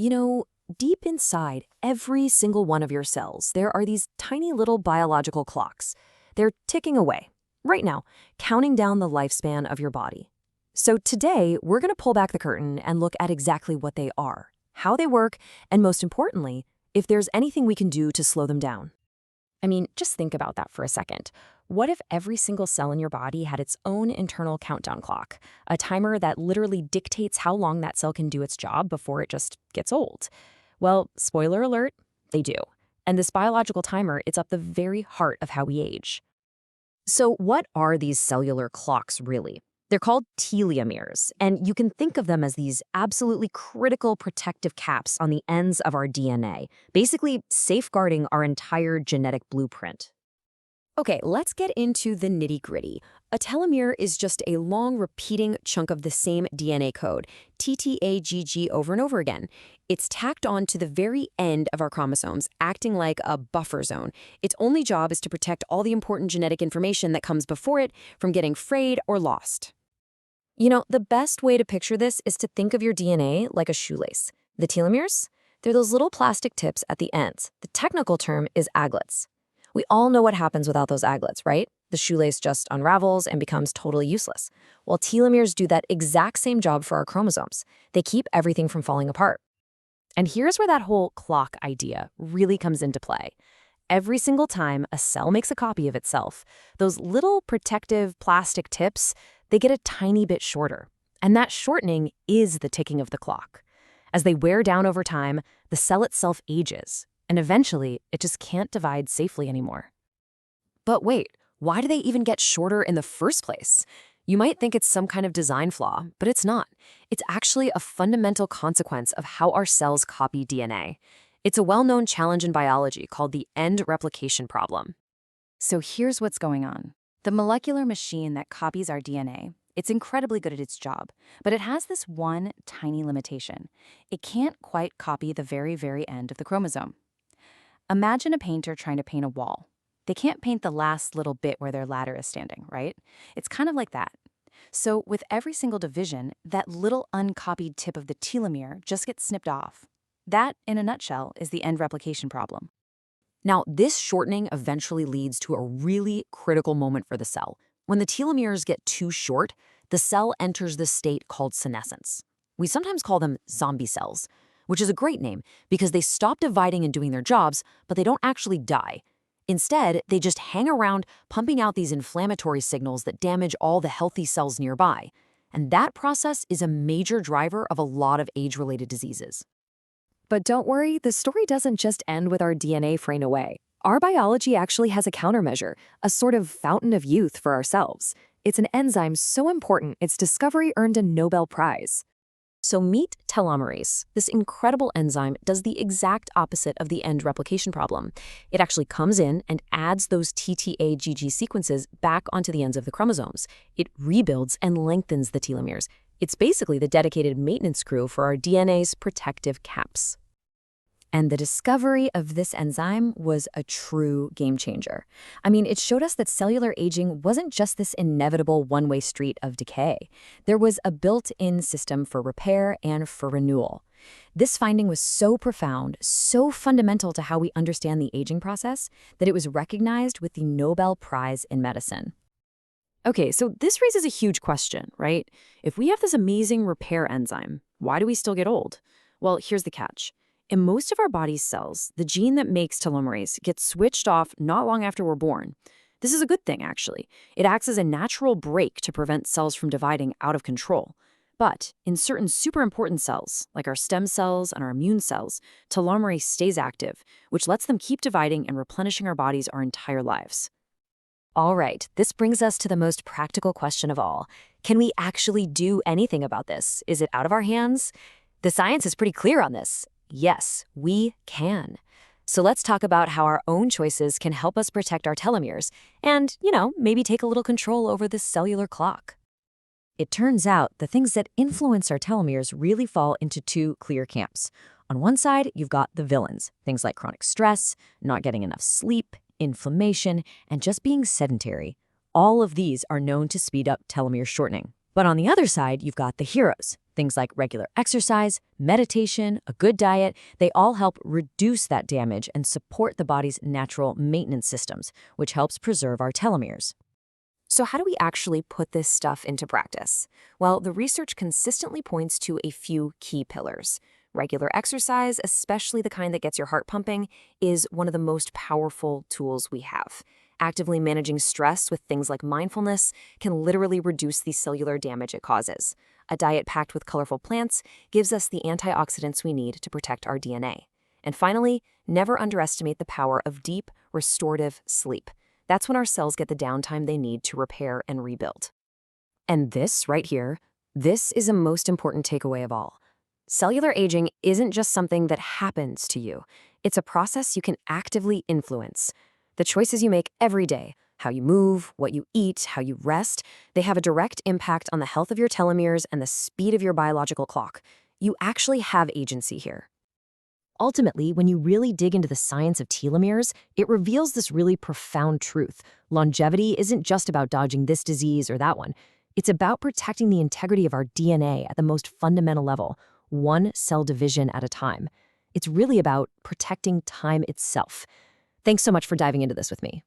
You know, deep inside every single one of your cells, there are these tiny little biological clocks. They're ticking away, right now, counting down the lifespan of your body. So today, we're going to pull back the curtain and look at exactly what they are, how they work, and most importantly, if there's anything we can do to slow them down. I mean, just think about that for a second. What if every single cell in your body had its own internal countdown clock, a timer that literally dictates how long that cell can do its job before it just gets old? Well, spoiler alert, they do. And this biological timer, it's at the very heart of how we age. So what are these cellular clocks really? They're called telomeres, and you can think of them as these absolutely critical protective caps on the ends of our DNA, basically safeguarding our entire genetic blueprint. Okay, let's get into the nitty-gritty. A telomere is just a long, repeating chunk of the same DNA code, TTAGG over and over again. It's tacked on to the very end of our chromosomes, acting like a buffer zone. Its only job is to protect all the important genetic information that comes before it from getting frayed or lost. You know, the best way to picture this is to think of your DNA like a shoelace. The telomeres? They're those little plastic tips at the ends. The technical term is aglets. We all know what happens without those aglets, right? The shoelace just unravels and becomes totally useless. Well, telomeres do that exact same job for our chromosomes. They keep everything from falling apart. And here's where that whole clock idea really comes into play. Every single time a cell makes a copy of itself, those little protective plastic tips, they get a tiny bit shorter. And that shortening is the ticking of the clock. As they wear down over time, the cell itself ages, and eventually it just can't divide safely anymore. But wait, why do they even get shorter in the first place? You might think it's some kind of design flaw, but it's not. It's actually a fundamental consequence of how our cells copy DNA. It's a well-known challenge in biology called the end replication problem. So here's what's going on. The molecular machine that copies our DNA, it's incredibly good at its job, but it has this one tiny limitation. It can't quite copy the very, very end of the chromosome. Imagine a painter trying to paint a wall. They can't paint the last little bit where their ladder is standing, right? It's kind of like that. So with every single division, that little uncopied tip of the telomere just gets snipped off. That, in a nutshell, is the end replication problem. Now, this shortening eventually leads to a really critical moment for the cell. When the telomeres get too short, the cell enters this state called senescence. We sometimes call them zombie cells, which is a great name because they stop dividing and doing their jobs, but they don't actually die. Instead, they just hang around pumping out these inflammatory signals that damage all the healthy cells nearby. And that process is a major driver of a lot of age-related diseases. But don't worry, the story doesn't just end with our DNA fraying away. Our biology actually has a countermeasure, a sort of fountain of youth for ourselves. It's an enzyme so important its discovery earned a Nobel Prize. So meet telomerase. This incredible enzyme does the exact opposite of the end replication problem. It actually comes in and adds those TTAGG sequences back onto the ends of the chromosomes. It rebuilds and lengthens the telomeres. It's basically the dedicated maintenance crew for our DNA's protective caps. And the discovery of this enzyme was a true game changer. I mean, it showed us that cellular aging wasn't just this inevitable one-way street of decay. There was a built-in system for repair and for renewal. This finding was so profound, so fundamental to how we understand the aging process, that it was recognized with the Nobel Prize in Medicine. Okay, so this raises a huge question, right? If we have this amazing repair enzyme, why do we still get old? Well, here's the catch. In most of our body's cells, the gene that makes telomerase gets switched off not long after we're born. This is a good thing, actually. It acts as a natural brake to prevent cells from dividing out of control. But in certain super important cells, like our stem cells and our immune cells, telomerase stays active, which lets them keep dividing and replenishing our bodies our entire lives. All right, this brings us to the most practical question of all. Can we actually do anything about this? Is it out of our hands? The science is pretty clear on this. Yes, we can. So let's talk about how our own choices can help us protect our telomeres and, maybe take a little control over this cellular clock. It turns out the things that influence our telomeres really fall into two clear camps. On one side, you've got the villains, things like chronic stress, not getting enough sleep, inflammation, and just being sedentary. All of these are known to speed up telomere shortening. But on the other side, you've got the heroes, Things like regular exercise, meditation, a good diet, they all help reduce that damage and support the body's natural maintenance systems, which helps preserve our telomeres. So how do we actually put this stuff into practice? Well, the research consistently points to a few key pillars. Regular exercise, especially the kind that gets your heart pumping, is one of the most powerful tools we have. Actively managing stress with things like mindfulness can literally reduce the cellular damage it causes. A diet packed with colorful plants gives us the antioxidants we need to protect our DNA. And finally, never underestimate the power of deep, restorative sleep. That's when our cells get the downtime they need to repair and rebuild. And this right here, this is a most important takeaway of all. Cellular aging isn't just something that happens to you. It's a process you can actively influence. The choices you make every day, how you move, what you eat, how you rest, they have a direct impact on the health of your telomeres and the speed of your biological clock. You actually have agency here. Ultimately, when you really dig into the science of telomeres, it reveals this really profound truth. Longevity isn't just about dodging this disease or that one. It's about protecting the integrity of our DNA at the most fundamental level, one cell division at a time. It's really about protecting time itself. Thanks so much for diving into this with me.